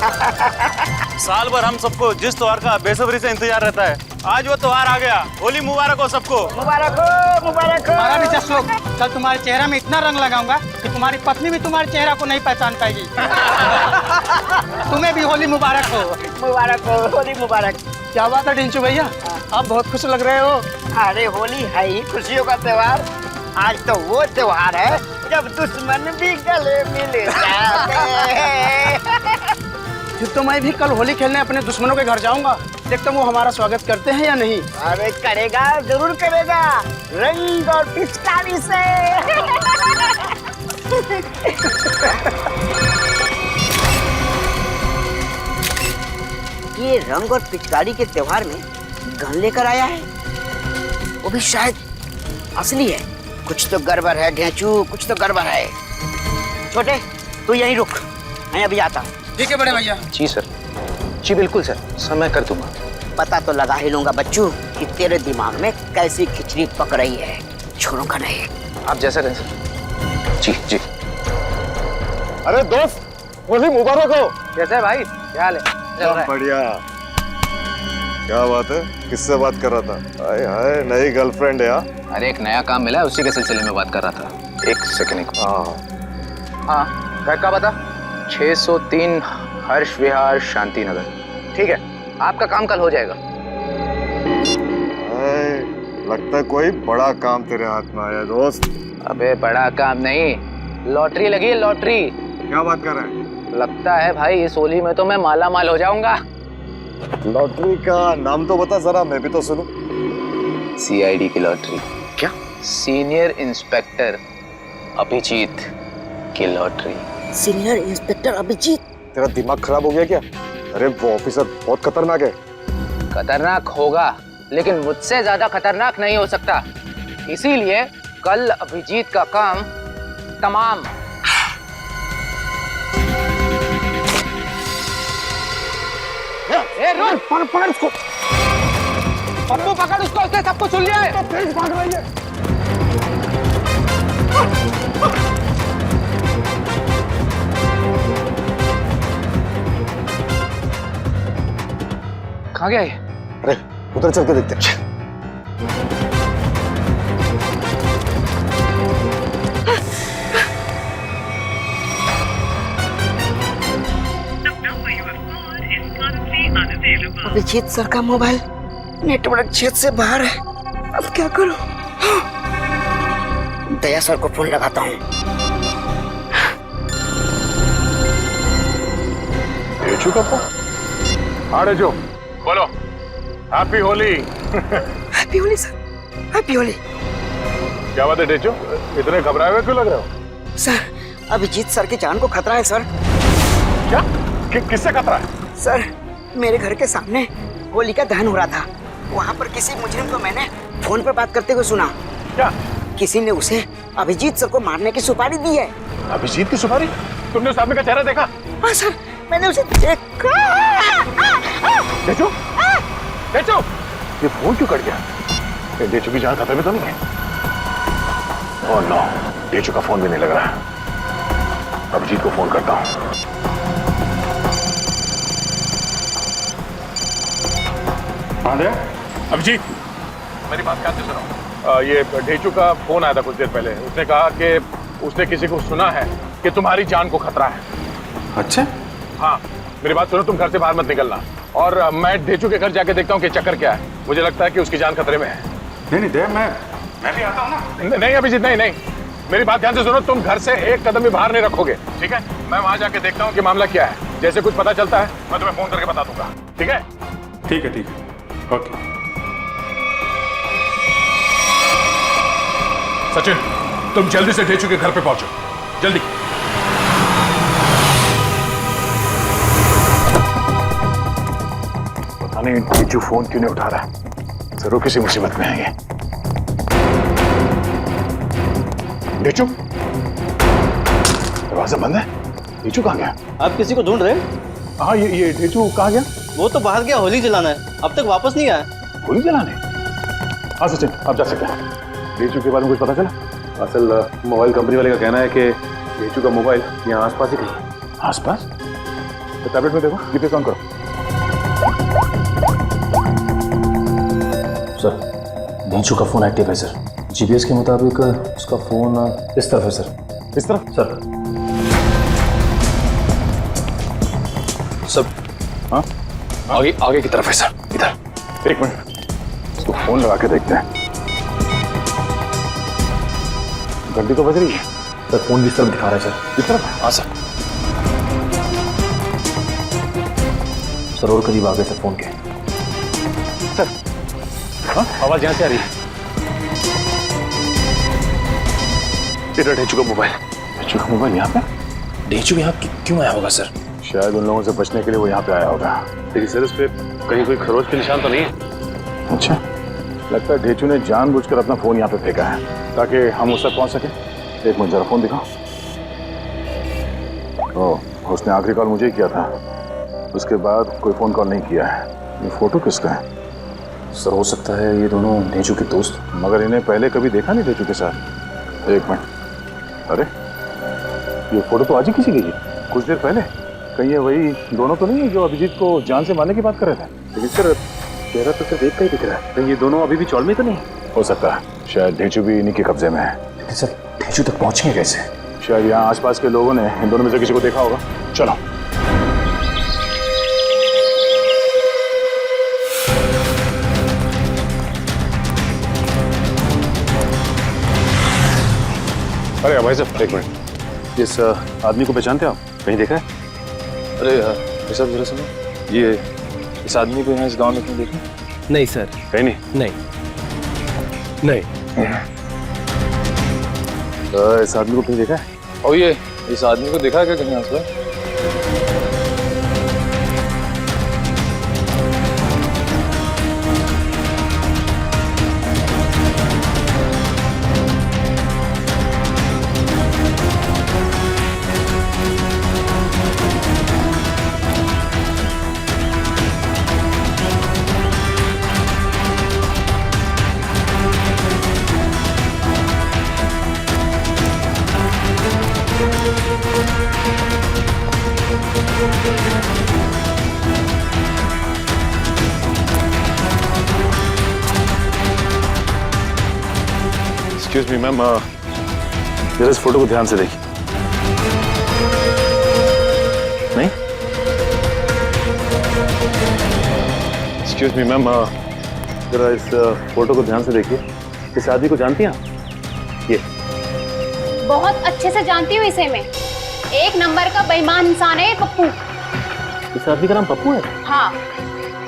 साल भर हम सबको जिस त्योहार का बेसब्री से इंतजार रहता है, आज वो त्योहार आ गया। होली मुबारक हो सबको। मुबारक हो, मुबारक हो। हमारा भी जश्न हो। कल तुम्हारे चेहरा में इतना रंग लगाऊंगा कि तुम्हारी पत्नी भी तुम्हारे चेहरा को नहीं पहचान पाएगी। तुम्हें भी होली मुबारक हो। मुबारक हो, होली मुबारक। क्या बात है टिंचू भैया, आप बहुत खुश लग रहे हो। अरे होली है ही खुशियों का त्योहार। आज तो वो त्योहार है जब दुश्मन भी गले मिल जाते हैं। फिर तो मैं भी कल होली खेलने अपने दुश्मनों के घर जाऊंगा, देखता हूँ वो हमारा स्वागत करते हैं या नहीं। अरे करेगा, जरूर करेगा, रंग और पिचकारी से। ये रंग और पिचकारी के त्योहार में गन लेकर आया है, वो भी शायद असली है। कुछ तो गड़बड़ है ढेंचू, कुछ तो गड़बड़ है। छोटे तू यहीं रुक, मैं अभी आता हूँ। ठीक है बड़े भैया। जी सर, जी बिल्कुल सर, समय कर दूंगा। पता तो लगा ही लूंगा बच्चू कि तेरे दिमाग में कैसी खिचड़ी पक रही है, छोड़ूंगा नहीं। आप जैसा कहें सर। जी जी। अरे दोस्त, होली मुबारक हो। कैसा है भाई, क्या हाल है? बढ़िया। क्या बात है, किससे बात कर रहा था? हाय हाय, नई गर्लफ्रेंड है? अरे एक नया काम मिला है, उसी के सिलसिले में बात कर रहा था। एक सेकंड। हाँ, घर का पता 603 हर्ष विहार शांति नगर। ठीक है, आपका काम कल हो जाएगा। लगता है कोई बड़ा काम तेरे हाथ में आया दोस्त। अबे बड़ा काम नहीं, लॉटरी लगी है, लॉटरी। क्या बात कर रहे हैं? लगता है भाई इस होली में तो मैं माला माल हो जाऊंगा। लॉटरी का नाम तो बता जरा, मैं भी तो सुनूं। CID की लॉटरी। क्या? सीनियर इंस्पेक्टर अभिजीत की लॉटरी। Senior inspector Abhijit? तेरा दिमाग खराब हो गया क्या? अरे वो ऑफिसर बहुत खतरनाक है। खतरनाक होगा, लेकिन मुझसे ज्यादा खतरनाक नहीं हो सकता। इसीलिए कल अभिजीत का काम तमाम। ए रुक, पकड़ उसको। पप्पू पकड़ उसको, उसने सबको सुन लिया है। तेज भाग रही है। कहाँ गया ये? अरे उधर चल के देखते हैं। अभिजीत सर का मोबाइल नेटवर्क क्षेत्र से बाहर है, अब क्या करूं? दया सर को फोन लगाता हूँ। ढेचू का फोन? हाँ ढेचू, बोलो। Happy Holi. Happy Holi sir, happy Holi. क्या बात है ढेचू, इतने घबराए हुए क्यों लग रहे हो? सर, अभिजीत सर की जान को खतरा है सर। क्या? किससे खतरा है? सर, मेरे घर के सामने होली का दहन हो रहा था, वहाँ पर किसी मुजरिम को मैंने फोन पर बात करते हुए सुना। क्या? किसी ने उसे अभिजीत सर को मारने की सुपारी दी है। अभिजीत की सुपारी? तुमने उस आदमी का चेहरा देखा? हाँ सर, मैंने उसे देखा। ढेचू, ढेचू, ये फोन क्यों कट गया? ये ढेचू की जान खतरे में तो नहीं है? ओह नो, ढेचू का फोन भी नहीं लग रहा है। अभिजीत को फोन करता हूँ। अभिजीत, मेरी बात ध्यान से सुनो। ये ढेचू का फोन आया था कुछ देर पहले। उसने कहा कि उसने किसी को सुना है कि तुम्हारी जान को खतरा है। अच्छा? हाँ, मेरी बात सुनो, तुम घर से बाहर मत निकलना। और मैं ढेचू के घर जाके देखता हूँ कि चक्कर क्या है। मुझे लगता है कि उसकी जान खतरे में है। नहीं दे, मैं भी आता हूँ ना। नहीं अभिजीत, नहीं नहीं, मेरी बात ध्यान से सुनो। तुम घर से एक कदम भी बाहर नहीं रखोगे, ठीक है? मैं वहां जाके देखता हूँ कि मामला क्या है। जैसे कुछ पता चलता है मैं तुम्हें फोन करके बता दूंगा, ठीक है? ठीक है, ओके। सचिन, तुम जल्दी से ढेचू के घर पे पहुंचो, जल्दी। पता नहीं ढेचू फोन क्यों नहीं उठा रहा है, जरूर किसी मुसीबत में है ये। ढेचू, दरवाजा बंद है। ढेचू कहाँ गया? आप किसी को ढूंढ रहे हैं? हाँ, ये ढेचू कहाँ गया? वो तो बाहर गया होली जलाना है, अब तक वापस नहीं आया। होली जलाने? हाँ सचिन, आप जा सकते हैं। ढेचू के बारे में कुछ पता चला? असल मोबाइल कंपनी वाले का कहना है कि ढेचू का मोबाइल यहाँ आसपास ही कहीं है। आसपास? टैबलेट में देखो, जीपीएस ऑन करो। सर ढेंचू का फोन एक्टिव है सर। जीपीएस के मुताबिक उसका फोन इस तरफ है सर। इस तरफ? सर सर हाँ आगे आगे की तरफ है सर, इधर। एक मिनट, इसको फोन लगा के देखते हैं। घंटी तो बज रही है। सर फोन भी इस तरफ दिखा रहा है सर। इस तरफ? हाँ सर। सर और करीब आ गए थे फोन के। सर हाँ, आवाज यहाँ से आ रही है। इधर ढेंचू का मोबाइल। ढेंचू का मोबाइल यहाँ पे? ढेंचू यहाँ क्यों आया होगा सर? शायद उन लोगों से बचने के लिए वो यहाँ पे आया होगा। लेकिन सर इस पे कहीं कोई खरोच के निशान तो नहीं है? अच्छा, लगता है ढेंचू ने जानबूझकर अपना फोन यहाँ पे फेंका है ताकि हम उस तक पहुंच सके। एक मिनट, जरा फोन दिखाओ। ओह, उसने आखिरी कॉल मुझे ही किया था, उसके बाद कोई फोन कॉल नहीं किया है। ये फोटो किसका है? सर हो सकता है ये दोनों ढेंचू के दोस्त। मगर इन्हें पहले कभी देखा नहीं ढेंचू के साथ। एक मिनट, अरे ये फोटो तो आज ही किसी की है, कुछ देर पहले। कहीं ये वही दोनों तो नहीं है जो अभिजीत को जान से मारने की बात कर रहे थे? लेकिन सर चेहरा तो सिर्फ एक का ही दिख रहा है। कहीं ये दोनों अभी भी चौल में तो नहीं? हो सकता है, शायद ढेंचू भी इन्हीं के कब्जे में है। लेकिन सर ढेंचू तक पहुंचेंगे कैसे? शायद यहाँ आसपास के लोगों ने इन दोनों में से किसी को देखा होगा। चलो। अरे भाई साहब एक मिनट, इस आदमी को पहचानते आप? कहीं देखा है? अरे भाई साहब जरा सुनो, ये इस आदमी को यहाँ इस गांव में कहीं देखा? नहीं सर, कहीं नहीं। नहीं नहीं। इस आदमी को कहीं देखा है? और ये इस आदमी को देखा है क्या कहीं आसपास? एक्सक्यूज मी मैम, जरा इस फोटो को ध्यान से देखिए। नहीं? एक्सक्यूज मी मैम, जरा इस फोटो को ध्यान से देखिए। इस आदमी को जानती हैं आप? ये बहुत अच्छे से जानती हूँ इसे मैं। एक नंबर का बेईमान इंसान है ये पप्पू। इस आदमी का नाम पप्पू है? हाँ,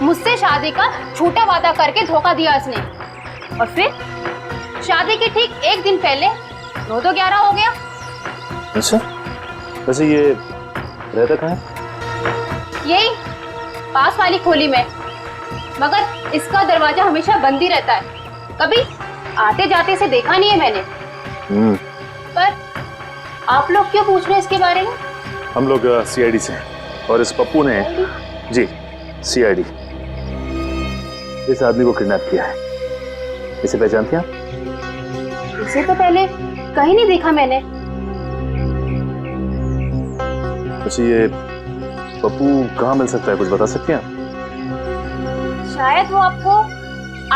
मुझसे शादी का झूठा वादा करके धोखा दिया इसने, और फिर शादी के ठीक एक दिन पहले 9-11 हो गया। अच्छा, वैसे ये रहता कहाँ है? यही पास वाली खोली में, मगर इसका दरवाजा हमेशा बंद ही रहता है। कभी आते जाते से देखा नहीं है मैंने। पर आप लोग क्यों पूछ रहे हैं इसके बारे में? हम लोग सीआईडी से हैं, और इस पप्पू ने जी सीआईडी इस आदमी को किडनैप किया है। इसे पहचानती हैं आप? इसे तो पहले कहीं नहीं देखा मैंने। वैसे ये पप्पू कहाँ मिल सकता है, कुछ बता सकती हैं आप? शायद वो आपको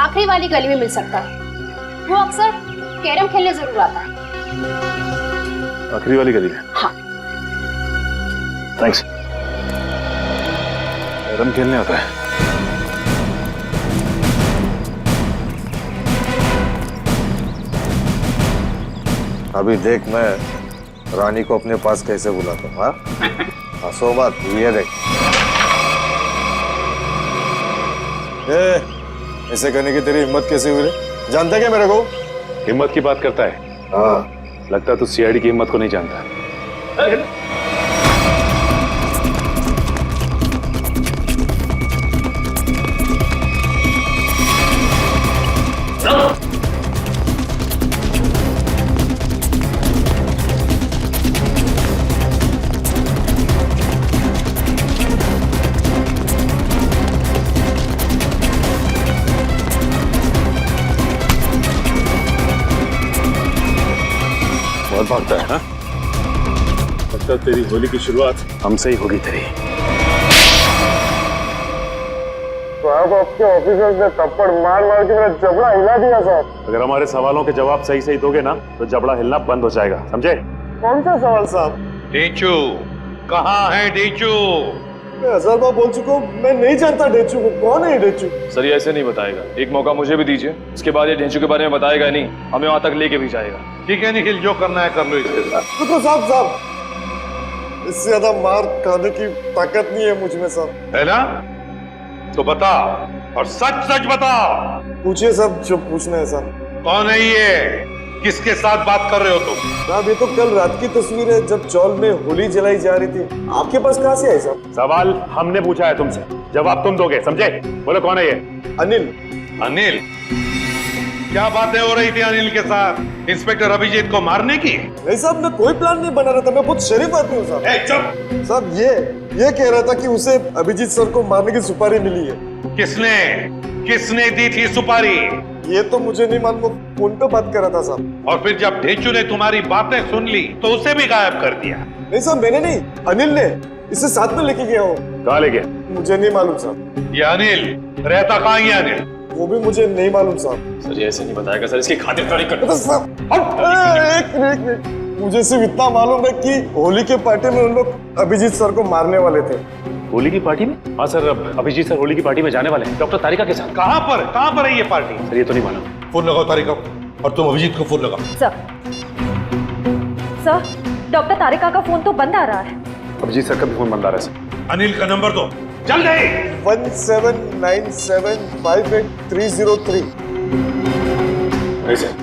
आखिरी वाली गली में मिल सकता है। वो अक्सर कैरम खेलने जरूर आता है। आखिरी वाली गली है? हाँ। थैंक्स। कैरम खेलने आता है? अभी देख मैं रानी को अपने पास कैसे बुलाता हूँ। हाँ, हंसो मत, ये देख। ऐसे करने की तेरी हिम्मत कैसे हुई रे? जानता क्या मेरे को? हिम्मत की बात करता है? हाँ। लगता है तू सीआईडी की हिम्मत को नहीं जानता। भागता है। हाँ? लगता है तेरी होली की शुरुआत हमसे ही होगी तेरी। साहब आपके ऑफिसर्स ने थप्पड़ मार मार के मेरा जबड़ा हिला दिया साहब। अगर हमारे सवालों के जवाब सही सही दोगे ना तो जबड़ा हिलना बंद हो जाएगा, समझे? कौन सा सवाल साहब? डेचू कहाँ है डेचू? मैं 1000 बार बोल चुका हूँ, मैं नहीं जानता डेचू को। कौन है ये डेचू? सर ये ऐसे नहीं बताएगा, एक मौका मुझे भी दीजिए, इसके बाद ये ढेंचू के बारे में बताएगा नहीं, हमें वहां तक लेके भी जाएगा। ठीक है निखिल, जो करना है कर लो इसके साथ। रुको साहब, इससे ज्यादा मार खाने की ताकत नहीं है मुझ में साहब। है ना? तो बता, और सच सच बता। पूछिए साहब जो पूछना है साहब। कौन है ये? किसके साथ बात कर रहे हो तुम? साहब ये तो कल रात की तस्वीर है जब चौल में होली जलाई जा रही थी। आपके पास कहाँ से आई साहब? सवाल हमने पूछा है तुमसे, जवाब तुम दोगे, समझे? बोलो कौन है ये? अनिल। अनिल? क्या बातें हो रही थी अनिल के साथ? इंस्पेक्टर अभिजीत को मारने की? नहीं साहब, मैं कोई प्लान नहीं बना रहा था, मैं बहुत शरीफ आदमी हूँ साहब। चुप! साहब ये कह रहा था कि उसे अभिजीत सर को मारने की सुपारी मिली है। किसने दी थी सुपारी? ये तो मुझे नहीं मालूम, फोन पे बात कर रहा था साहब। और फिर जब ढेंचू ने तुम्हारी बातें सुन ली तो उसे भी गायब कर दिया? नहीं साहब, मैंने नहीं, अनिल ने। इसे साथ में लेके गया हूँ। कहाँ ले गया? मुझे नहीं मालूम साहब। ये अनिल रहता कहाँ है? अनिल वो भी मुझे नहीं मालूम साहब। सर ये ऐसे नहीं बताएगा सर, इसकी खातिरदारी कर। तो साहब एक मिनट, मुझे सिर्फ इतना मालूम है कि होली के पार्टी में उन लोग अभिजीत सर को मारने वाले थे। होली की पार्टी में? हाँ सर, अभिजीत सर होली की पार्टी में जाने वाले हैं डॉक्टर तारिका के साथ। कहाँ पर है ये पार्टी? सर ये तो नहीं मालूम। फोन लगाओ तारिका को, और तुम अभिजीत को फोन लगाओ। सर डॉक्टर तारिका का फोन तो बंद आ रहा है। अभिजीत सर का भी फोन बंद आ रहा है सर। अनिल का नंबर दो, जल्द ही। 1797583303। नहीं सर,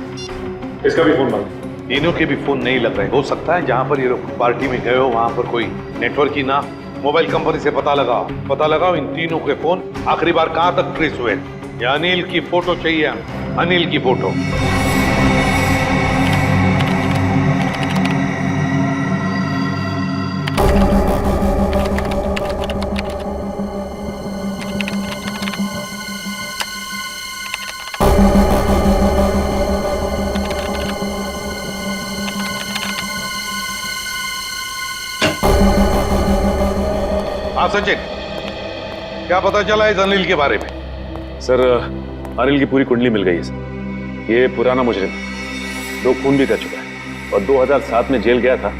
इसका भी फोन बंद। तीनों के भी फोन नहीं लग रहे। हो सकता है जहाँ पर ये लोग पार्टी में गए हो वहाँ पर कोई नेटवर्क ही ना। मोबाइल कंपनी से पता लगाओ इन तीनों के फोन आखिरी बार कहाँ तक ट्रेस हुए। या अनिल की फोटो चाहिए, अनिल की फोटो। हाँ सचिन, क्या पता चला इस अनिल के बारे में? सर अनिल की पूरी कुंडली मिल गई है सर। ये पुराना मुजरिम, 2 खून भी कर चुका है और 2007 में जेल गया था,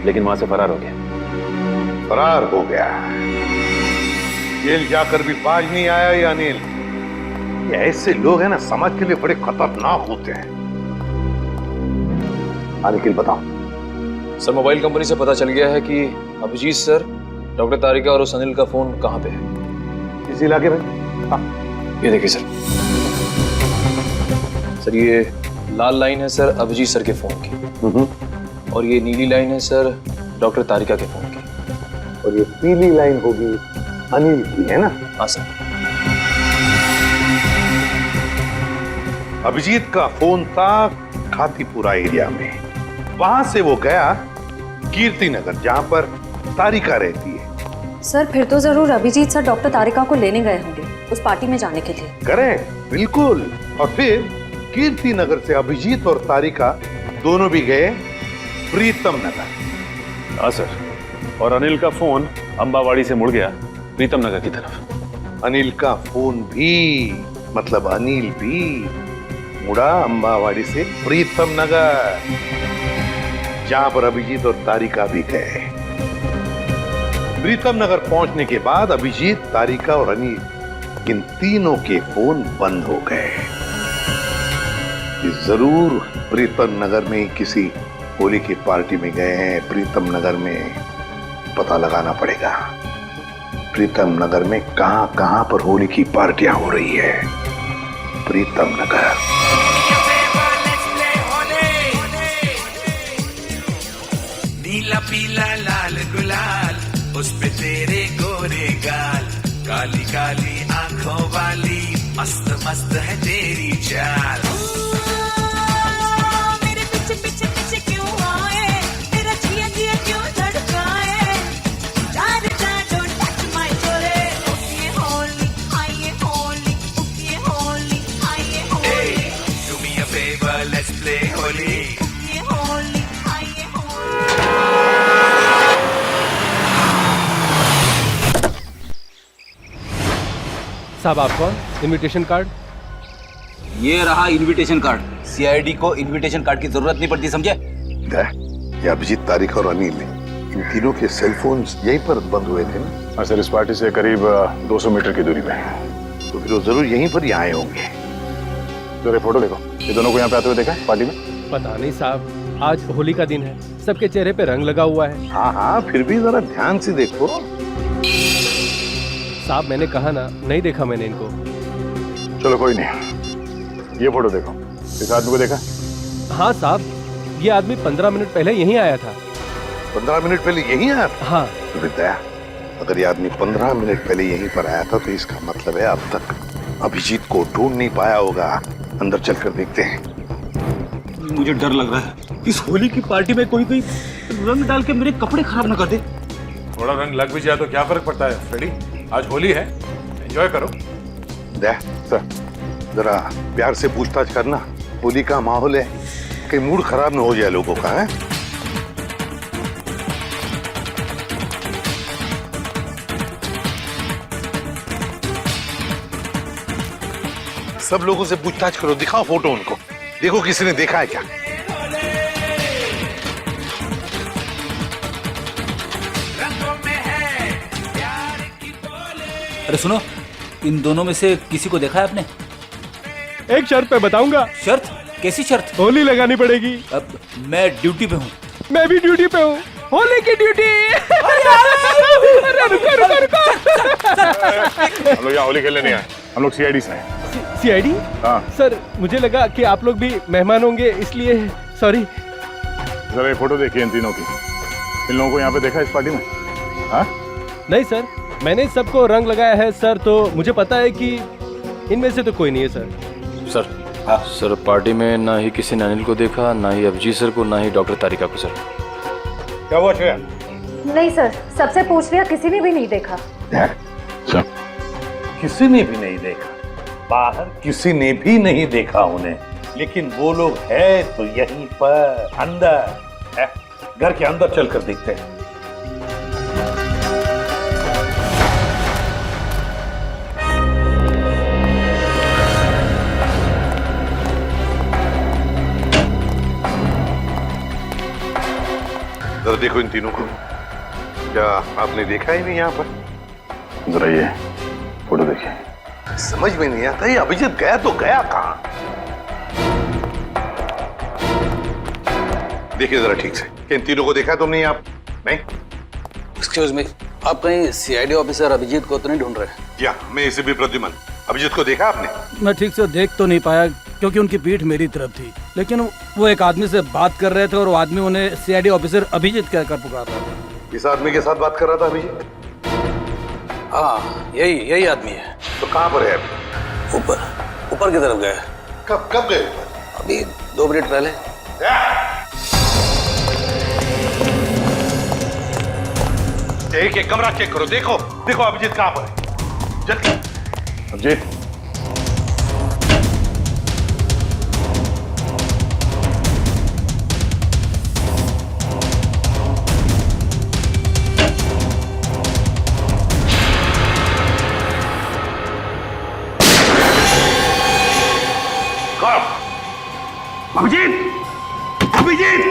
लेकिन वहां से फरार हो गया। फरार हो गया? जेल जाकर भी बाज नहीं आया ये अनिल। ये ऐसे लोग हैं ना, समाज के लिए बड़े खतरनाक होते हैं। निखिल बताओ। सर मोबाइल कंपनी से पता चल गया है कि अभिजीत सर, डॉक्टर तारिका और उस अनिल का फोन कहाँ पे है? इस इलाके में। हाँ ये देखिए सर ये लाल लाइन है सर अभिजीत सर के फोन की, और ये नीली लाइन है सर डॉक्टर तारिका के फोन की, और ये पीली लाइन होगी अनिल की, है ना? हाँ सर। अभिजीत का फोन था खातीपुरा एरिया में। वहां से वो गया कीर्ति नगर, जहां पर तारिका रहती है। सर फिर तो जरूर अभिजीत सर डॉक्टर तारिका को लेने गए होंगे उस पार्टी में जाने के लिए। करें, बिल्कुल। और फिर कीर्ति नगर से अभिजीत और तारिका दोनों भी गए प्रीतम नगर। हाँ सर, और अनिल का फोन अंबावाड़ी से मुड़ गया प्रीतम नगर की तरफ। अनिल का फोन भी, मतलब अनिल भी मुड़ा अंबावाड़ी से प्रीतम नगर, जहां पर अभिजीत और तारिका भी गए। प्रीतम नगर पहुंचने के बाद अभिजीत, तारिका और अनिल, इन तीनों के फोन बंद हो गए। जरूर प्रीतम नगर में किसी होली की पार्टी में गए हैं। प्रीतम नगर में पता लगाना पड़ेगा, प्रीतम नगर में कहां पर होली की पार्टियां हो रही है। प्रीतम नगर। नीला पीला लाल गुलाल, उस पे तेरे गोरे गाल, काली काली आंखों वाली, मस्त मस्त है तेरी चाल। मेरे पीछे पीछे पीछे क्यों आए, तेरा जिया जिया क्यों धड़काए, यार डोंट टच माय जोरे, ये होली हाय ये होली, ये होली हाय ये Holi, do me a favour let's play Holi, ये होली हाय ये होली। साहब आप कौन? Invitation card? ये रहा इनविटेशन कार्ड। सीआईडी को इनविटेशन कार्ड की जरूरत नहीं पड़ती, समझे? ये अभिजीत, तारिक और अनिल, इन तीनों के सेल फोन्स यहीं पर बंद हुए थे ना? हाँ सर, इस पार्टी से करीब 200 मीटर की दूरी पे। तो फिर वो जरूर यहीं पर ही आए होंगे। जरा फोटो देखो, ये दोनों को यहाँ पे आते हुए देखा है पार्टी में? पता नहीं साहब, आज होली का दिन है, सबके चेहरे पे रंग लगा हुआ है। हाँ हाँ, फिर भी जरा ध्यान से देखो। साहब मैंने कहा ना, नहीं देखा मैंने इनको। चलो कोई नहीं, ये फोटो देखो, इस आदमी को देखा? हाँ साहब, ये आदमी 15 मिनट पहले यहीं आया था। 15 मिनट पहले यहीं आया था? हाँ। तो दया, अगर ये आदमी 15 मिनट पहले यहीं पर आया था तो इसका मतलब है अब तक अभिजीत को ढूंढ नहीं पाया होगा। अंदर चलकर देखते हैं। मुझे डर लग रहा है, इस होली की पार्टी में कोई रंग डाल के मेरे कपड़े खराब ना कर दे। थोड़ा रंग लग भी जाए तो क्या फर्क पड़ता है फ्रेडी, आज होली है, एंजॉय करो। दया सर, जरा प्यार से पूछताछ करना, होली का माहौल है, कहीं मूड खराब ना हो जाए लोगों का। है सब लोगों से पूछताछ करो, दिखाओ फोटो उनको, देखो किसी ने देखा है क्या। अरे सुनो, इन दोनों में से किसी को देखा है आपने? एक शर्त पे बताऊंगा। शर्त? कैसी शर्त? होली लगानी पड़ेगी। अब मैं ड्यूटी पे हूँ। मैं भी ड्यूटी पे हूँ, होली की ड्यूटी। रुको रुको रुको। हम लोग यहाँ होली खेलने नहीं आए, हम लोग सीआईडी से हैं। सीआईडी? हाँ सर, मुझे लगा कि आप लोग भी मेहमान होंगे, इसलिए सॉरी। जरा ये फोटो देखिए इन तीनों की, इन लोगों को यहाँ पे देखा इस पार्टी में? हाँ नहीं सर, मैंने सबको रंग लगाया है सर, तो मुझे पता है कि इनमें से तो कोई नहीं है सर। सर, हाँ सर, पार्टी में ना ही किसी ने अनिल को देखा, ना ही अभिजीत सर को, ना ही डॉक्टर तारिका को। सर क्या हुआ श्रेया? नहीं सर, सबसे पूछ लिया, किसी ने भी नहीं देखा। किसी ने भी नहीं देखा? बाहर किसी ने भी नहीं देखा उन्हें, लेकिन वो लोग है तो यहीं पर अंदर है। घर के अंदर चलकर देखते हैं। जरा देखो इन तीनों को, क्या आपने देखा ही नहीं यहाँ पर? जरा ये फोटो देखिए। समझ में नहीं आता ये अभिजीत गया तो गया कहाँ? देखिए जरा ठीक से, इन तीनों को देखा तुमने आप? नहीं? एक्सक्यूज मी, आप कहीं सीआईडी ऑफिसर अभिजीत को तो नहीं ढूंढ रहे? या मैं इसे भी प्रद्युमन, अभिजीत को देखा आपने? मैं ठीक से देख तो नहीं पाया क्योंकि उनकी पीठ मेरी तरफ थी, लेकिन वो एक आदमी से बात कर रहे थे और वो आदमी उन्हें सीआईडी ऑफिसर अभिजीत कहकर पुकार रहा था। इस आदमी के साथ बात कर रहा था अभिजीत? हाँ, यही आदमी है। तो कहाँ पर है अभी? ऊपर की तरफ गए। कब गए? अभी 2 मिनट पहले। एक कमरा चेक करो, देखो अभिजीत कहाँ पर है। जल्दी। अभिजीत, अभिजीत,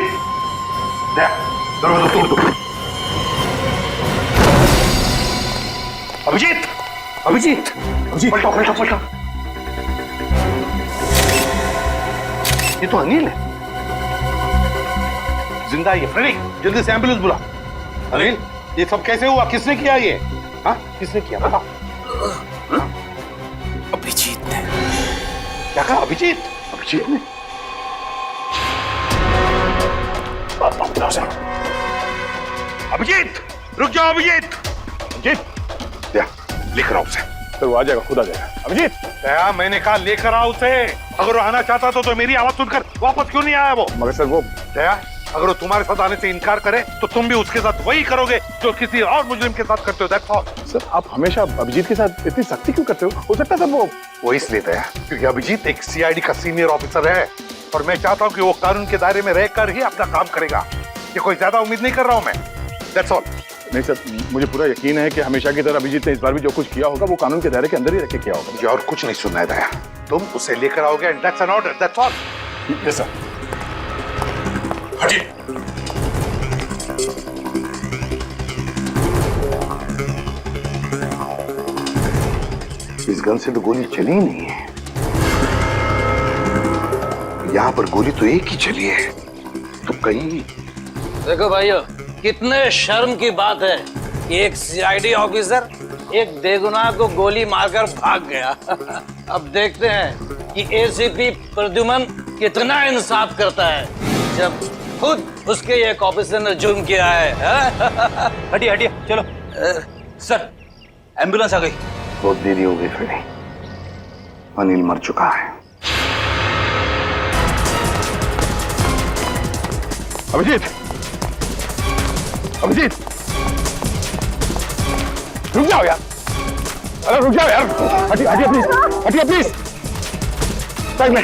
दरवाजा तोड़ दो। अभिजीत, पलटो। ये तो अनिल है, जिंदा है ये। फ्रेडी, जल्दी से एम्बुलेंस बुला। अनिल, ये सब कैसे हुआ? किसने किया ये? हाँ, किसने किया बताओ। अभिजीत ने। क्या कहा? अभिजीत ने? अभिजीत, रुक जाओ अभिजीत। लेकर आओ उसे। तो वो आ जाएगा, खुद आ जाएगा। अभिजीत, मैंने कहा लेकर आओ उसे। अगर वो आना चाहता तो मेरी आवाज सुनकर वापस क्यों नहीं आया वो? मगर सर वो दया, अगर वो तुम्हारे साथ आने से इनकार करे तो तुम भी उसके साथ वही करोगे जो किसी और मुजरिम के साथ करते हो। That's all. सर, आप हमेशा अभिजीत के साथ इतनी सख्ती क्यों करते हो सकता है वो इसलिए दया क्योंकि अभिजीत एक सीआईडी का सीनियर ऑफिसर है और मैं चाहता हूँ कि वो कानून के दायरे में रहकर ही अपना काम करेगा। ये कोई ज्यादा उम्मीद नहीं कर रहा हूँ मैं। That's all. नहीं सर, मुझे पूरा यकीन है कि हमेशा की तरह अभिजीत ने इस बार भी जो कुछ किया होगा वो कानून के दायरे के अंदर ही रख के किया होगा। मुझे और कुछ नहीं सुनना है दया, तुम उसे लेकर आओगे and that's an order, that's all. Yes sir. हटिए। इस गन से तो गोली चली ही नहीं है, यहाँ पर गोली तो एक ही चली है, तो कहीं। देखो भाइयों, कितने शर्म की बात है कि एक सीआईडी ऑफिसर एक बेगुनाह को गोली मारकर भाग गया। अब देखते हैं कि एसीपी प्रद्युमन कितना इंसाफ करता है जब खुद उसके एक ऑफिसर ने जुर्म किया है। हटिए हटिए, चलो। सर, एम्बुलेंस आ गई। बहुत देरी हो गई फिर, अनिल मर चुका है। अभिजीत, अभिजीत, रुक जाओ यार, अरे रुक जाओ यार, हटिए हटिए प्लीज, हटिए प्लीज, साइड में।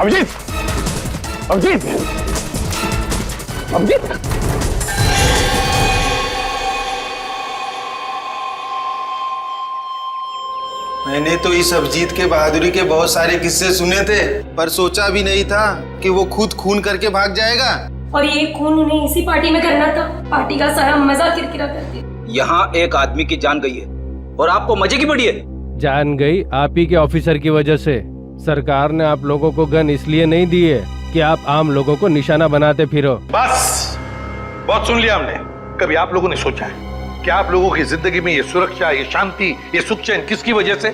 अभिजीत, अभिजीत, अभिजीत। मैंने तो इस अभिजीत के बहादुरी के बहुत सारे किस्से सुने थे, पर सोचा भी नहीं था कि वो खुद खून करके भाग जाएगा। और ये खून उन्हें इसी पार्टी में करना था, पार्टी का सारा मजा किरकिरा कर दिया। यहाँ एक आदमी की जान गई है और आपको मजे की पड़ी है। जान गई आप ही के ऑफिसर की वजह से। सरकार ने आप लोगों को गन इसलिए नहीं दी है कि आप आम लोगों को निशाना बनाते फिरो। बस, बहुत सुन लिया हमने। कभी आप लोगों ने सोचा है कि आप लोगों की जिंदगी में ये सुरक्षा, ये शांति, ये सुख चैन किसकी वजह से?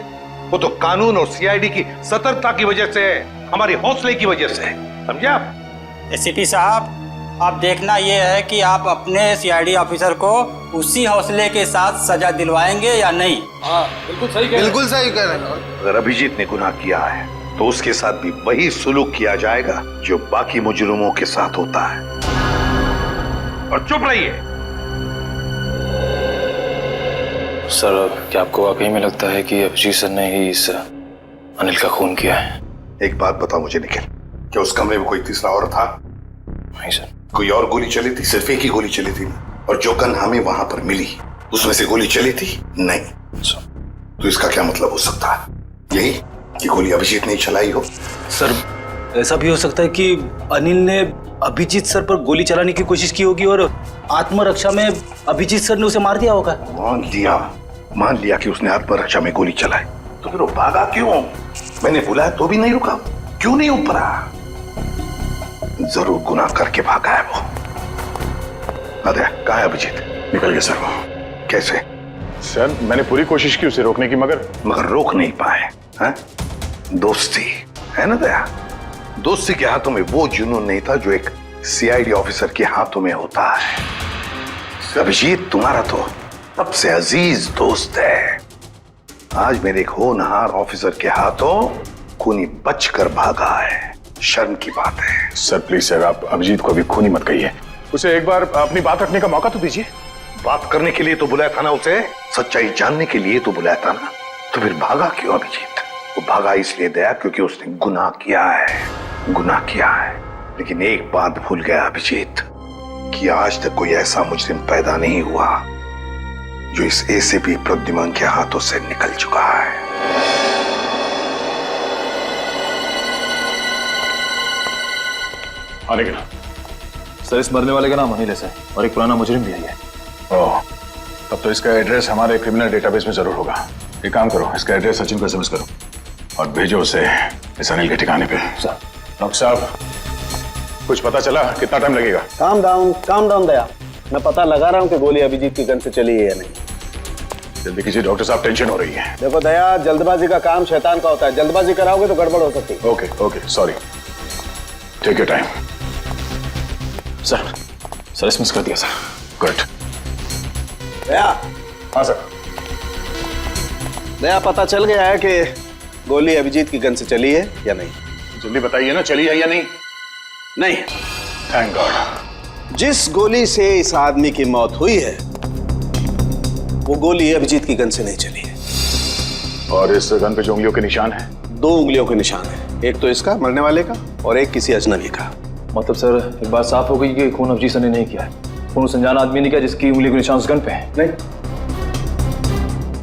वो तो कानून और सीआईडी की सतर्कता की वजह से है, हमारे हौसले की वजह से, समझे आप? एसीपी साहब, अब देखना ये है कि आप अपने सीआईडी ऑफिसर को उसी हौसले के साथ सजा दिलवाएंगे या नहीं। हाँ, बिल्कुल सही कह रहे हैं। बिल्कुल सही कह रहे हैं। अगर अभिजीत ने गुनाह किया है तो उसके साथ भी वही सुलूक किया जाएगा जो बाकी मुजरिमों के साथ होता है। और चुप रहिए। सर, क्या आपको वाकई में लगता है कि अभिजीत सर ने ही इस अनिल का खून किया है? एक बात बताओ मुझे निखिल, क्या उस कमरे में कोई तीसरा और था? नहीं सर। कोई और गोली चली थी? सिर्फ एक ही गोली चली थी ना? और जो गन हमें वहां पर मिली उसमें से गोली चली थी? नहीं। तो इसका क्या मतलब हो सकता है? यही कि गोली अभिजीत ने चलाई हो? सर, ऐसा भी हो सकता है कि अनिल ने अभिजीत सर पर गोली चलाने की कोशिश की होगी और आत्मरक्षा में अभिजीत सर ने उसे मार दिया होगा। मान लिया कि उसने आत्मरक्षा में गोली चलाई, तो फिर वो भागा क्यों? मैंने बुलाया तो भी नहीं रुका, क्यों नहीं उपरा? जरूर गुनाह करके भागा है वो। अरे कहाँ है अभिजीत? निकल गया सर वो। कैसे? सर, मैंने पूरी कोशिश की उसे रोकने की, मगर रोक नहीं पाए। हैं? दोस्ती है ना दया? दोस्ती के हाथों में वो जुनून नहीं था जो एक सीआईडी ऑफिसर के हाथों में होता है। अभिजीत तुम्हारा तो सबसे अजीज दोस्त है। आज मेरे एक होनहार ऑफिसर के हाथों खूनी बचकर भागा है। शर्म की बात है। सर प्लीज सर, आप अभिजीत को अभी खूनी मत कहिए, उसे एक बार अपनी बात रखने का मौका तो दीजिए। बात करने के लिए तो बुलाया था ना उसे, सच्चाई जानने के लिए तो बुलाया था ना, तो फिर भागा क्यों अभिजीत? वो भागा इसलिए दया क्योंकि उसने गुनाह किया है, गुनाह किया है। लेकिन एक बात भूल गया अभिजीत कि आज तक कोई ऐसा मुजरिम पैदा नहीं हुआ जो इस एसीपी प्रद्युमन के हाथों से निकल चुका है। आने के नाम सर, इस मरने वाले का नाम अनिल है और एक पुराना मुजरिम भी है। ओह, तब तो इसका एड्रेस हमारे क्रिमिनल डेटाबेस में जरूर होगा। एक काम करो, इसका एड्रेस सचिन को एसएमएस करो और भेजो उसे इस अनिल के ठिकाने पे। सर। डॉक्टर साहब, कुछ पता चला? कितना टाइम लगेगा? काम डाउन दया, मैं पता लगा रहा हूँ कि गोली अभिजीत की गन से चली है या नहीं। जल्दी कीजिए डॉक्टर साहब, टेंशन हो रही है। देखो दया, जल्दबाजी का काम शैतान का होता है, जल्दबाजी कराओगे तो गड़बड़ हो सकती है। Okay, sorry, take your time. Sir SMS कर दिया सर। गुड। दया। हाँ सर। दया, पता चल गया है कि गोली अभिजीत की गन से चली है या नहीं? जल्दी बताइए ना, चली है या नहीं? नहीं। Thank God. जिस गोली से इस आदमी की मौत हुई है वो गोली अभिजीत की गन से नहीं चली है। और इस गन पे जो उंगलियों के निशान हैं? 2 उंगलियों के निशान है, एक तो इसका मरने वाले का और एक किसी अजनबी का। मतलब सर, एक बात साफ हो गई कि खून अभिजीत सर ने नहीं किया है। फोन उस अनजान आदमी ने किया जिसकी उंगली के निशान उस गन पे है। नहीं,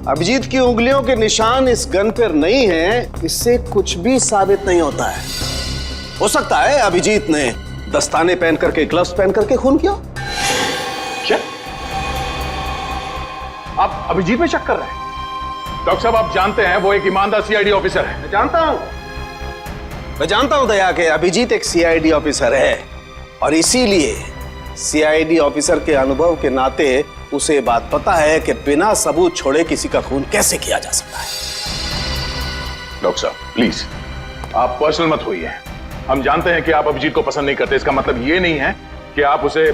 अभिजीत की उंगलियों के निशान इस गन पर नहीं है, इससे कुछ भी साबित नहीं होता है। हो सकता है अभिजीत ने दस्ताने पहन करके, ग्लव्स पहन करके खून किया। क्या आप अभिजीत में शक कर रहे हैं? डॉक्टर साहब, आप जानते हैं वो एक ईमानदार सीआईडी ऑफिसर है। मैं जानता हूं दया के अभिजीत एक सीआईडी ऑफिसर है, और इसीलिए सीआईडी ऑफिसर के अनुभव के नाते उसे बात पता है कि बिना सबूत छोड़े किसी का खून कैसे किया जा सकता है। डॉक्टर साहब प्लीज, आप पर्सनल मत होइए। हम जानते हैं कि आप अभिजीत को पसंद नहीं करते, इसका मतलब ये नहीं है कि आप उसे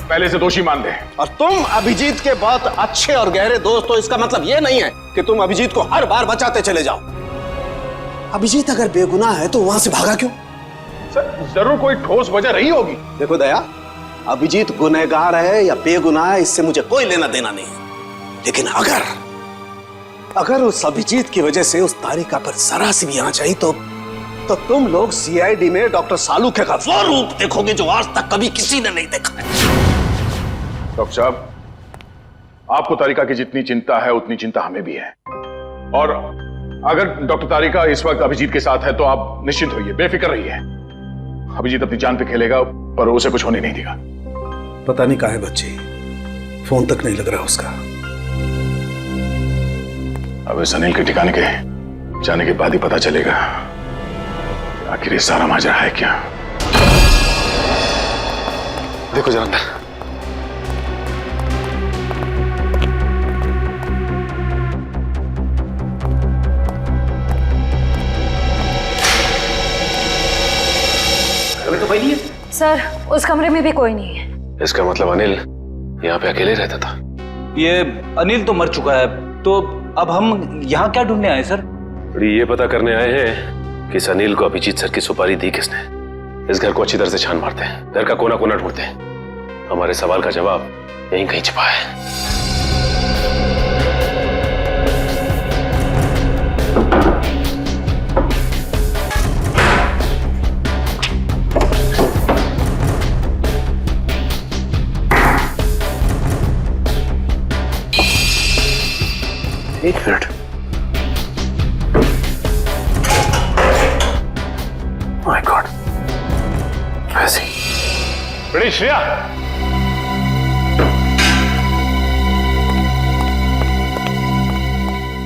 पहले से दोषी मान रहे हैं। और तुम अभिजीत के बहुत अच्छे और गहरे दोस्त हो, इसका मतलब ये नहीं है कि तुम अभिजीत को हर बार बचाते चले जाओ। अभिजीत अगर बेगुनाह है तो वहां से भागा क्यों? सर, जरूर कोई ठोस वजह रही होगी। देखो दया, अभिजीत गुनहगार है या बेगुनाह है, इससे मुझे कोई लेना देना नहीं है। लेकिन अगर उस अभिजीत की वजह से उस तारिका पर जरा सी भी आंच आई तो तुम लोग सीआईडी में डॉक्टर सालूखे का वो रूप देखोगे जो आज तक कभी किसी ने नहीं देखा है। डॉक्टर साहब, आपको तारिका की जितनी चिंता है उतनी चिंता हमें भी है। और अगर डॉक्टर तारिका इस वक्त अभिजीत के साथ है तो आप निश्चिंत होइए, बेफिक्र रहिए। अभिजीत अपनी जान पे खेलेगा, पर उसे कुछ होने नहीं देगा। पता नहीं कहाँ है बच्ची, फोन तक नहीं लग रहा उसका। अब इस अनिल के ठिकाने के जाने के बाद ही पता चलेगा आखिर ये सारा माजरा है क्या। देखो जरा अंदर। तो कोई नहीं है सर, उस कमरे में भी कोई नहीं है। इसका मतलब अनिल यहाँ पे अकेले रहता था। ये अनिल तो मर चुका है, तो अब हम यहाँ क्या ढूंढने आए सर? ये पता करने आए हैं कि इस अनिल को अभिजीत सर की सुपारी दी किसने। इस घर को अच्छी तरह से छान मारते हैं, घर का कोना कोना ढूंढते हैं। हमारे सवाल का जवाब यहीं कहीं छिपा है। एक मिनट, माय गॉड, ऐसी बड़ी श्रेया,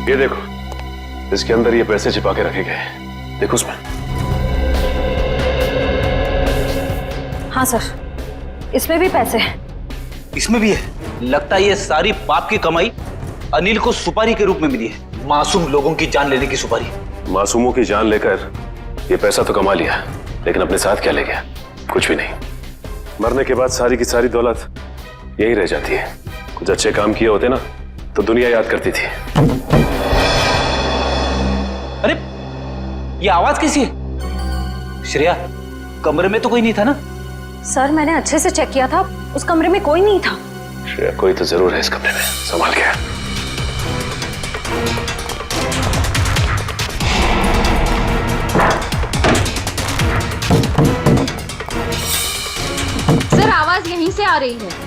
ये देखो, इसके अंदर ये पैसे छिपा के रखे गए हैं। देखो उसमें। हाँ सर, इसमें भी पैसे हैं। इसमें भी है। लगता है ये सारी पाप की कमाई अनिल को सुपारी के रूप में मिली है। मासूम लोगों की जान लेने की सुपारी। मासूमों की जान लेकर ये पैसा तो कमा लिया, लेकिन अपने साथ क्या ले गया? कुछ भी नहीं। मरने के बाद सारी की सारी दौलत यही रह जाती है। कुछ अच्छे काम किए होते ना तो दुनिया याद करती थी। अरे ये आवाज कैसी है? श्रेया, कमरे में तो कोई नहीं था ना? सर, मैंने अच्छे से चेक किया था, उस कमरे में कोई नहीं था। श्रेया, कोई तो जरूर है इस कमरे में, संभाल के। सर, आवाज यहीं से आ रही है।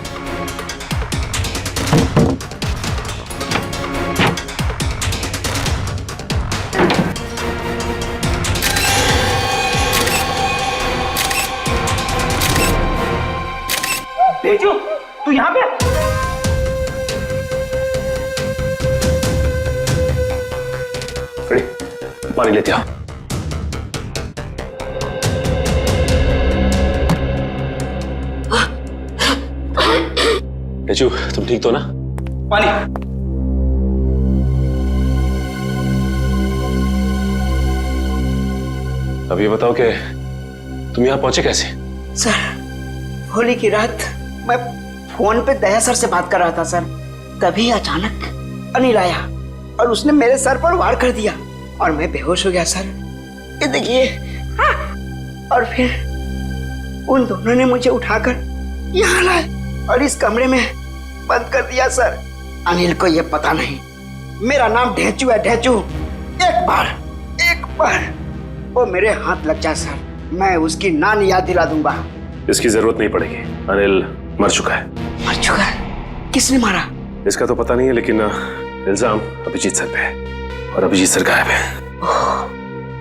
तेजू, तू यहाँ पे? पानी लेते आओ। तेजू, तुम ठीक तो ना? पानी। अब ये बताओ कि तुम यहाँ पहुंचे कैसे? सर, होली की रात मैं फोन पे दया सर से बात कर रहा था सर, तभी अचानक अनिल आया और उसने मेरे सर पर वार कर दिया और मैं बेहोश हो गया सर। ये देखिए। और फिर उन दोनों ने मुझे उठाकर यहाँ लाए और इस कमरे में बंद कर दिया सर। अनिल को ये पता नहीं मेरा नाम ढेंचू है, ढेंचू। एक बार वो मेरे हाथ लग जाए सर, मैं उसकी नानी याद दिला दूंगा। इसकी जरूरत नहीं पड़ेगी, अनिल मर चुका है। मर चुका है। किसने मारा? इसका तो पता नहीं है, लेकिन इल्जाम अभिजीत सर पे है और अभिजीत सर गायब है।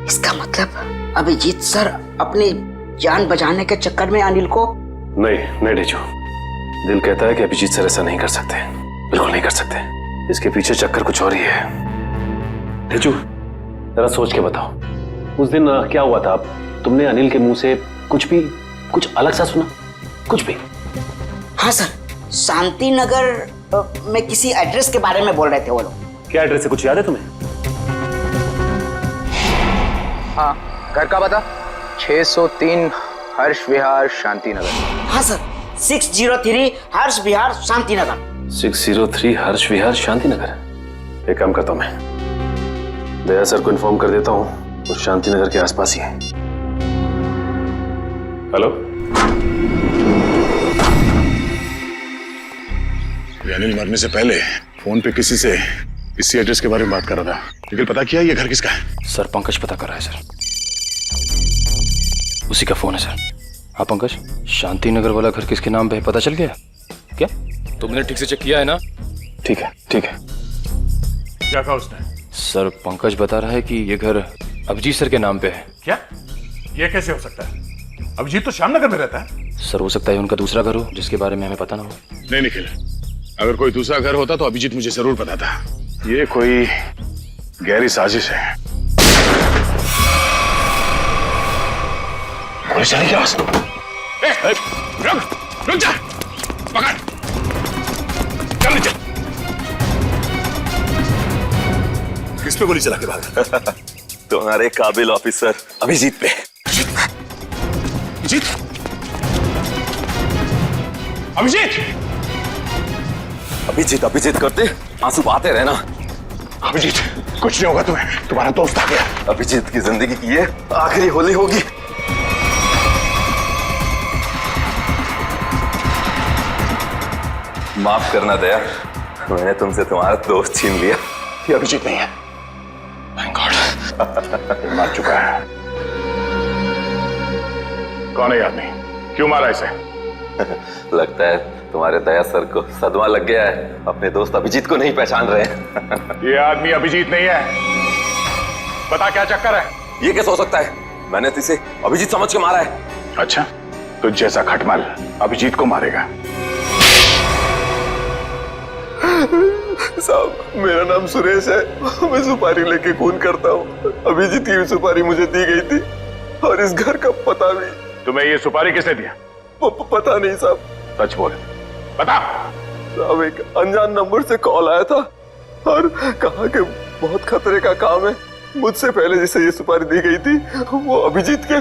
इसका मतलब अभिजीत सर अपनी जान बचाने के चक्कर में अनिल को... नहीं डेचू, दिल कहता है कि अभिजीत सर ऐसा नहीं कर सकते, बिल्कुल नहीं कर सकते। इसके पीछे चक्कर कुछ और ही है। डेचू जरा सोच के बताओ, उस दिन क्या हुआ था? तुमने अनिल के मुंह से कुछ अलग सा सुना? कुछ भी? हाँ सर, शांति नगर में किसी एड्रेस के बारे में बोल रहे थे वो लोग। क्या एड्रेस है, कुछ याद है तुम्हें? हाँ, घर का पता 603 हर्ष विहार शांति नगर। हाँ सर, 603 हर्ष विहार शांति नगर। 603 हर्ष विहार शांति नगर। एक काम करता हूं, मैं दया सर को इन्फॉर्म कर देता हूं, और शांति नगर के आसपास ही है। हेलो, अनिल मरने से पहले फोन पे किसी से इसी एड्रेस के बारे में बात कर रहा था। लेकिन पता किया ये घर किसका है? सर पंकज पता कर रहा है सर, उसी का फोन है सर। हाँ पंकज, शांति नगर वाला घर किसके नाम पे है पता चल गया क्या? तुमने ठीक से चेक किया है ना? ठीक है ठीक है। क्या कहा उसने? सर पंकज बता रहा है कि ये घर अभिजीत सर के नाम पे है। क्या? ये कैसे हो सकता है? अभिजीत तो श्यामनगर में रहता है। सर हो सकता है उनका दूसरा घर हो जिसके बारे में हमें पता ना हो। नहीं निखिल, अगर कोई दूसरा घर होता तो अभिजीत मुझे जरूर पता था। ये कोई गहरी साजिश है। पुलिस चली क्या? रुक जा, पकड़, चल नीचे। किस पे गोली चला के भागा? तुम्हारे काबिल ऑफिसर अभिजीत पे। अभिजीत? अभिजीत? अभिजीत अभिजीत करते आंसू बहाते रहना। अभिजीत, कुछ नहीं होगा तुम्हें, तुम्हारा दोस्त आ गया। अभिजीत की जिंदगी की ये आखिरी होली होगी। माफ करना दया, मैंने तुमसे तुम्हारा दोस्त छीन लिया। ये अभिजीत नहीं है। Thank God. मार चुका है। कौन है आदमी? क्यों मारा इसे? लगता है तुम्हारे दया सर को सदमा लग गया है, अपने दोस्त अभिजीत को नहीं पहचान रहे हैं। ये आदमी अभिजीत नहीं है। बता क्या चक्कर है? ये कैसे हो सकता है? मैंने तो इसे अभिजीत समझ के मारा है। अच्छा, तो जैसा खटमल अभिजीत को मारेगा। साहब, मेरा नाम सुरेश है, मैं सुपारी लेके खून करता हूँ। अभिजीत की सुपारी मुझे दी गई थी और इस घर का पता भी। तुम्हें ये सुपारी किसने दिया? पता नहीं साहब। सच बोल, बता। साहब, एक अनजान नंबर से कॉल आया था और कहा कि बहुत खतरे का काम है। मुझसे पहले जिसे ये सुपारी दी गई थी वो अभिजीत के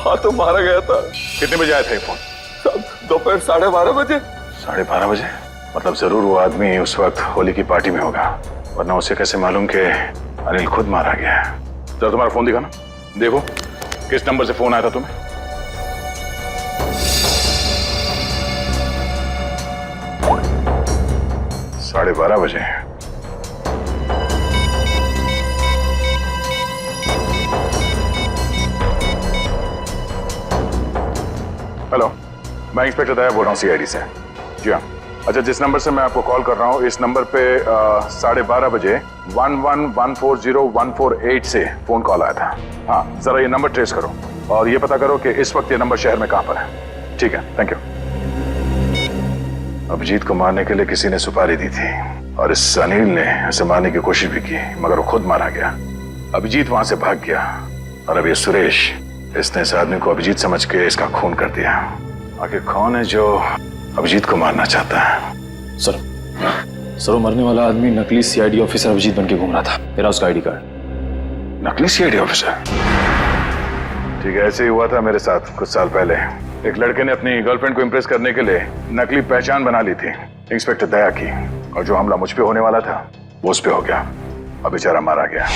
हाथों मारा गया था। कितने बजे आया था ये फोन? साहब, दोपहर 12:30 बजे। 12:30 बजे? मतलब जरूर वो आदमी उस वक्त होली की पार्टी में होगा, वरना उसे कैसे मालूम कि अनिल खुद मारा गया है? जरा तुम्हारा फोन दिखाना, देखो किस नंबर से फोन आया था तुम्हें। साढ़े 12 बजे। हेलो, मैं इंस्पेक्टर दया बोल रहा हूँ सीआईडी से। जी हाँ। अच्छा, जिस नंबर से मैं आपको कॉल कर रहा हूँ, इस नंबर पे 12:30 बजे 11140148 से फोन कॉल आया था। हाँ, जरा ये नंबर ट्रेस करो और ये पता करो कि इस वक्त ये नंबर शहर में कहाँ पर है। ठीक है, थैंक यू। अभिजीत को मारने के लिए किसी ने सुपारी दी थी और इस अनिल ने उसे मारने की कोशिश भी की, मगर वो खुद मारा गया। अभिजीत वहां से भाग गया और अब ये सुरेश, इसने इस आदमी को अभिजीत समझ के इसका खून कर दिया। आखिर कौन है जो अभिजीत को मारना चाहता है? सर, वो मरने वाला आदमी नकली सीआईडी ऑफिसर अभिजीत बन के घूम रहा था। मेरा उसका आईडी कार्ड। नकली सीआईडी ऑफिसर? ठीक है, ऐसे ही हुआ था मेरे साथ कुछ साल पहले। एक लड़के ने अपनी गर्लफ्रेंड को इम्प्रेस करने के लिए नकली पहचान बना ली थी, इंस्पेक्टर दया की, और जो हमला मुझ पे होने वाला था वो उस पे हो गया। अब बेचारा मारा गया।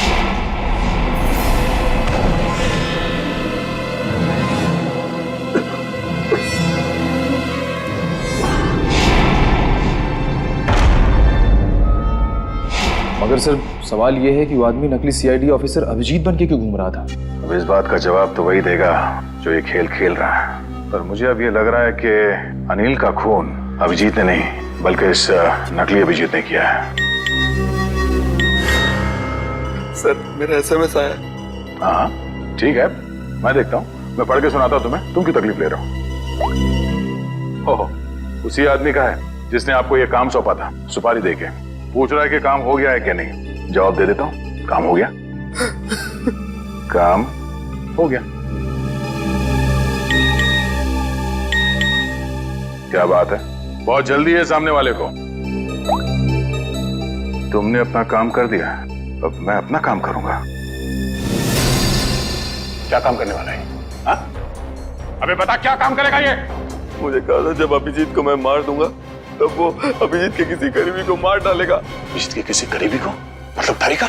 मगर सर, सवाल ये है कि वो आदमी नकली सीआईडी ऑफिसर अभिजीत बन के क्यों घूम रहा था? अब इस बात का जवाब तो वही देगा जो ये खेल खेल रहा है। पर मुझे अब ये लग रहा है कि अनिल का खून अभिजीत ने नहीं बल्कि इस नकली अभिजीत ने किया है। सर मेरा एसएमएस आया। हाँ ठीक है, मैं देखता हूँ, मैं पढ़ के सुनाता हूँ तुम्हें। तुम क्यों तकलीफ ले रहे हो? ओहो, उसी आदमी का है जिसने आपको ये काम सौंपा था, सुपारी देके। पूछ रहा है कि काम हो गया है क्या नहीं। जवाब दे देता हूँ, काम हो गया। काम हो गया। क्या बात है, बहुत जल्दी है सामने वाले को। तुमने अपना काम कर दिया, अब मैं अपना काम करूंगा। क्या काम करने वाला है? हाँ? अबे बता, क्या काम करेगा ये? मुझे कहा था जब अभिजीत को मैं मार दूंगा तब वो अभिजीत के किसी करीबी को मार डालेगा। अभिजीत के किसी करीबी को? मतलब तारिका?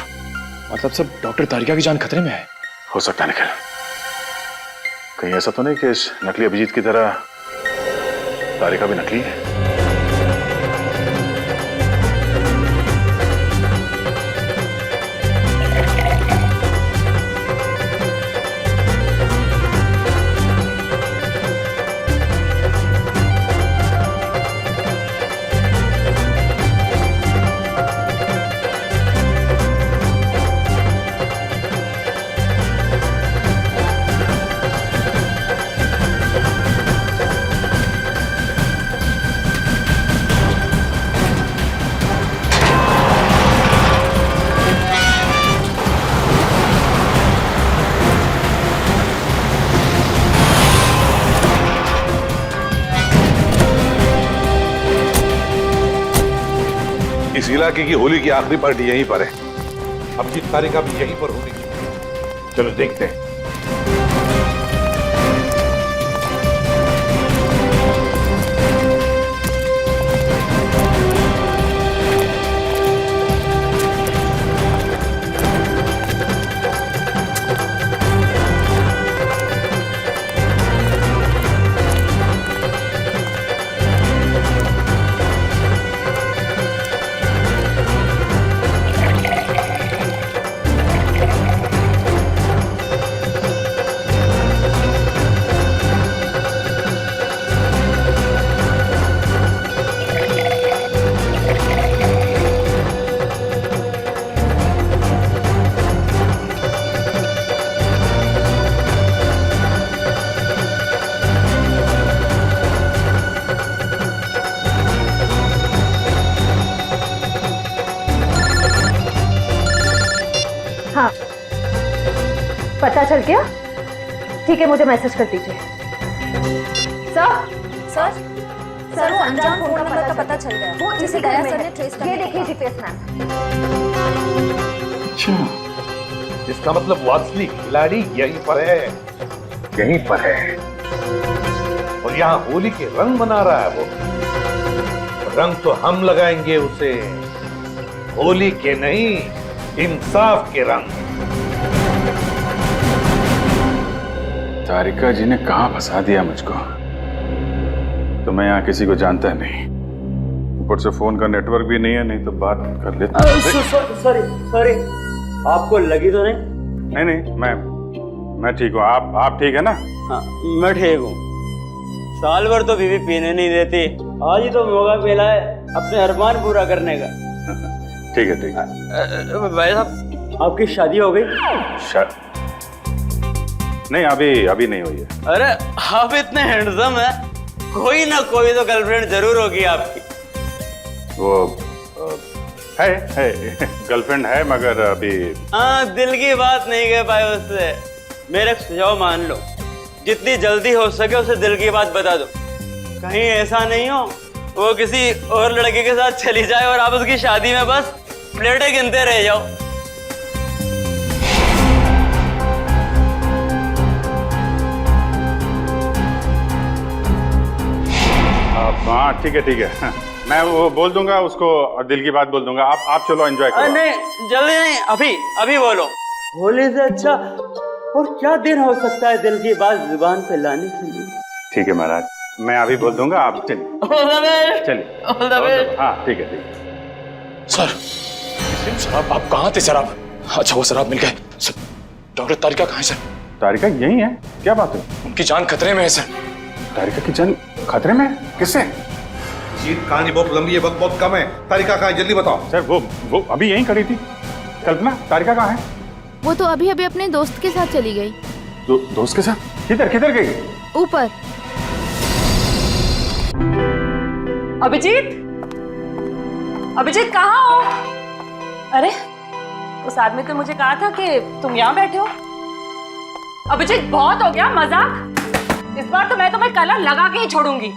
मतलब सब डॉक्टर तारिका की जान खतरे में है। हो सकता है निखिल, कहीं ऐसा तो नहीं कि इस नकली अभिजीत की तरह तारिका भी नकली है? इस इलाके की होली की आखिरी पार्टी यहीं पर है। अभिजीत तारिका भी यहीं पर होगी। चलो देखते हैं। हाँ, पता चल गया? ठीक है, मुझे मैसेज कर दीजिए। सर वो अनजान फोन नंबर का पता चल गया। वो इसी दया सर ने ट्रेस कर, ये देखिए जीपीएस मैप। अच्छा, इसका मतलब वो असली खिलाड़ी यहीं पर है, यहीं पर है। और यहाँ होली के रंग मना रहा है वो। रंग तो हम लगाएंगे उसे, होली के नहीं, इंसाफ के रंग। तारिका जी ने कहां फंसा दिया मुझको? तो मैं यहाँ किसी को जानता नहीं, ऊपर से फोन का नेटवर्क भी नहीं है, नहीं तो बात कर लेता। सॉरी, आपको लगी तो नहीं? नहीं, मैं ठीक हूँ। आप ठीक है ना? हाँ, मैं ठीक हूँ। साल भर तो बीवी पीने नहीं देती, आज ही तो मौका मिला है अपने अरमान पूरा करने का। ठीक है। भाई साहब, आपकी शादी हो गई? नहीं, अभी नहीं हुई है। अरे आप इतने हैंडसम है, कोई ना कोई तो गर्लफ्रेंड जरूर होगी आपकी। वो है गर्लफ्रेंड है, मगर अभी। हाँ, दिल की बात नहीं कह पाए उससे। मेरा सुझाव मान लो, जितनी जल्दी हो सके उसे दिल की बात बता दो। कहीं ऐसा नहीं हो वो किसी और लड़के के साथ चली जाए और आप उसकी शादी में बस प्लेटें गिनते रह जाओ। हाँ ठीक है। मैं वो बोल दूंगा उसको और दिल की बात बोल दूंगा। आप चलो एंजॉय करो। नहीं, जल्दी नहीं, अभी बोलो। होली से अच्छा और क्या दिन हो सकता है दिल की बात जुबान पे लाने के लिए? ठीक है महाराज, मैं अभी बोल दूंगा, आप चलिए। हाँ ठीक है। सर आप कहाँ थे सर? आप अच्छा वो सर आप मिल गए। डॉक्टर तारिका कहाँ है सर? तारिका यही है, क्या बात है? उनकी जान खतरे में है सर। तारिका की जान खतरे में? किससे? अभिजीत, कहानी बहुत लंबी है, वक्त बहुत कम है। तारिका कहाँ है, जल्दी बताओ। सर वो अभी यहीं खड़ी थी। कल्पना, तारिका कहाँ है? वो तो अभी अभी अपने दोस्त के साथ चली गई। दोस्त के साथ? किधर गई? ऊपर। अभिजीत, अभिजीत कहाँ हो? अरे उस आदमी ने मुझे कहा था कि तुम यहाँ बैठे हो। अभिजीत बहुत हो गया मजाक, इस बार तो मैं तुम्हें कलर लगा के ही छोड़ूंगी।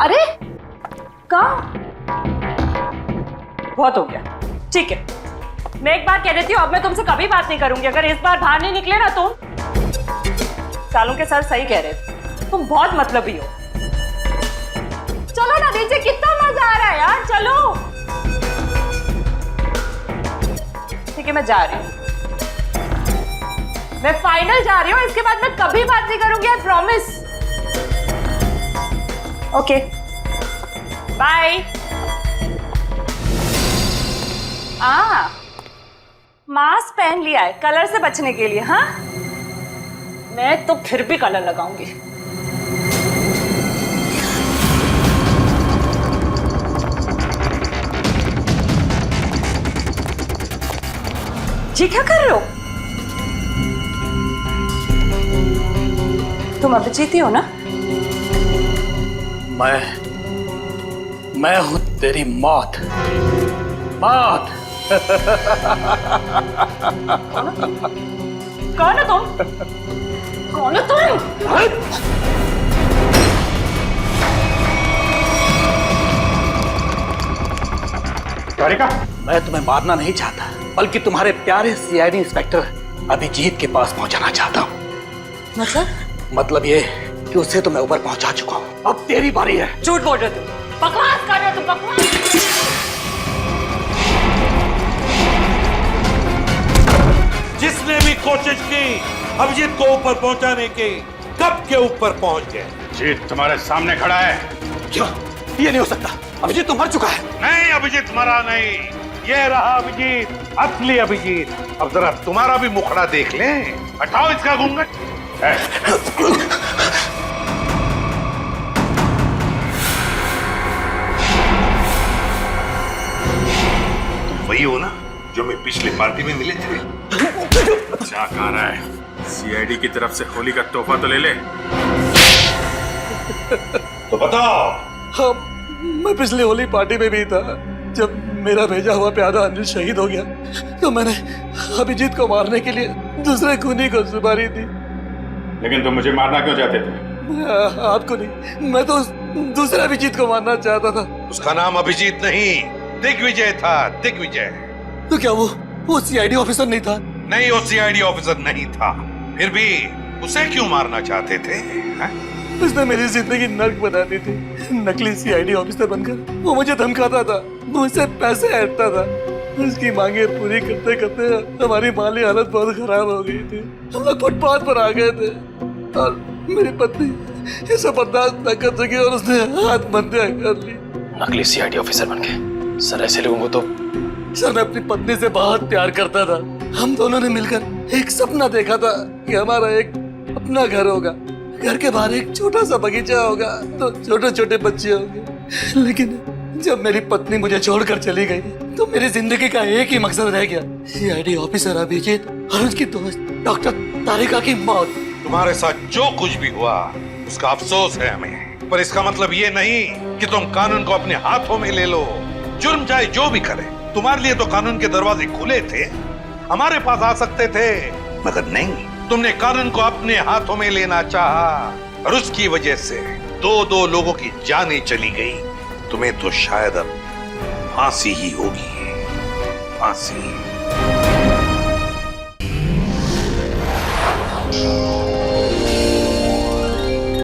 अरे कहाँ? बहुत हो गया, ठीक है। मैं एक बार कह देती हूँ, अब मैं तुमसे कभी बात नहीं करूंगी अगर इस बार बाहर नहीं निकले ना तुम। सालों के सर सही कह रहे थे, तुम बहुत मतलबी हो। चलो ना नीचे, कितना मजा आ रहा है यार, चलो। ठीक है मैं जा रही हूँ, मैं फाइनल जा रही हूँ, इसके बाद मैं कभी बात नहीं करूंगी, I promise. Okay bye. Mask पहन लिया है कलर से बचने के लिए। हाँ मैं तो फिर भी कलर लगाऊंगी। जी क्या कर रहे हो तुम? अभिजीत ही हो ना? मैं हूं तेरी मौत। मौत। कौन है तुम? कौन है तुम? तारिका, मैं तुम्हें मारना नहीं चाहता, बल्कि तुम्हारे प्यारे सीआईडी इंस्पेक्टर अभिजीत के पास पहुंचाना चाहता हूं। मतलब ये कि उसे तो मैं ऊपर पहुंचा चुका हूं, अब तेरी बारी है। झूठ बोल रहे हो तुम, बकवास कर रहे हो तुम, बकवास। जिसने भी कोशिश की अभिजीत को ऊपर पहुंचाने की, कब के ऊपर पहुंच गए। जीत तुम्हारे सामने खड़ा है। क्यों? ये नहीं हो सकता, अभिजीत तो मर चुका है। नहीं, अभिजीत मरा नहीं, ये रहा अभिजीत, असली अभिजीत। अब जरा तुम्हारा भी मुखड़ा देख लें। हटाओ इसका घूंघट। तुम वही हो ना जो मैं पिछली पार्टी में मिले थे? क्या कह रहा है? सीआईडी की तरफ से होली का तोहफा तो ले ले। तो बताओ। हाँ, मैं पिछली होली पार्टी में भी था। जब मेरा भेजा हुआ प्यादा अनिल शहीद हो गया तो मैंने अभिजीत को मारने के लिए दूसरे खूनी को सुपारी दी। लेकिन तुम मुझे मारना क्यों चाहते थे? आपको नहीं, मैं तो दूसरे अभिजीत को मारना चाहता था। उसका नाम अभिजीत नहीं, दिग्विजय था, दिग्विजय। तो क्या वो सीआईडी ऑफिसर नहीं था? नहीं, वो सीआईडी ऑफिसर नहीं था। फिर भी उसे क्यों मारना चाहते थे? उसने मेरी जिंदगी नर्क बना दी थी। नकली सीआईडी ऑफिसर बनकर वो मुझे धमकाता था, मुझसे पैसे ऐंठता था। उसकी मांगे पूरी करते करते हमारी माली हालत बहुत खराब हो गई थी। हम लोग फुटपाथ पर आ गए थे और मेरी पत्नी इसे बर्दाश्त न कर सकी और उसने आत्महत्या कर ली। नकली सीआईडी ऑफिसर बन गए सर? ऐसे लोगों को तो सर, मैं अपनी पत्नी से बहुत प्यार करता था। हम दोनों ने मिलकर एक सपना देखा था कि हमारा एक अपना घर होगा, घर के बाहर एक छोटा सा बगीचा होगा, तो छोटे छोटे बच्चे होंगे। लेकिन जब मेरी पत्नी मुझे छोड़कर चली गई तो मेरी जिंदगी का एक ही मकसद रह गया, सीआईडी ऑफिसर अभिजीत और उसकी दोस्त डॉक्टर तारिका की मौत। तुम्हारे साथ जो कुछ भी हुआ उसका अफसोस है हमें, पर इसका मतलब ये नहीं कि तुम कानून को अपने हाथों में ले लो। जुर्म चाहे जो भी करे, तुम्हारे लिए तो कानून के दरवाजे खुले थे, हमारे पास आ सकते थे, मगर नहीं, तुमने कानून को अपने हाथों में लेना चाहा और उसकी वजह से दो लोगों की जानें चली गई। तुम्हें तो शायद अब फांसी ही होगी, फांसी।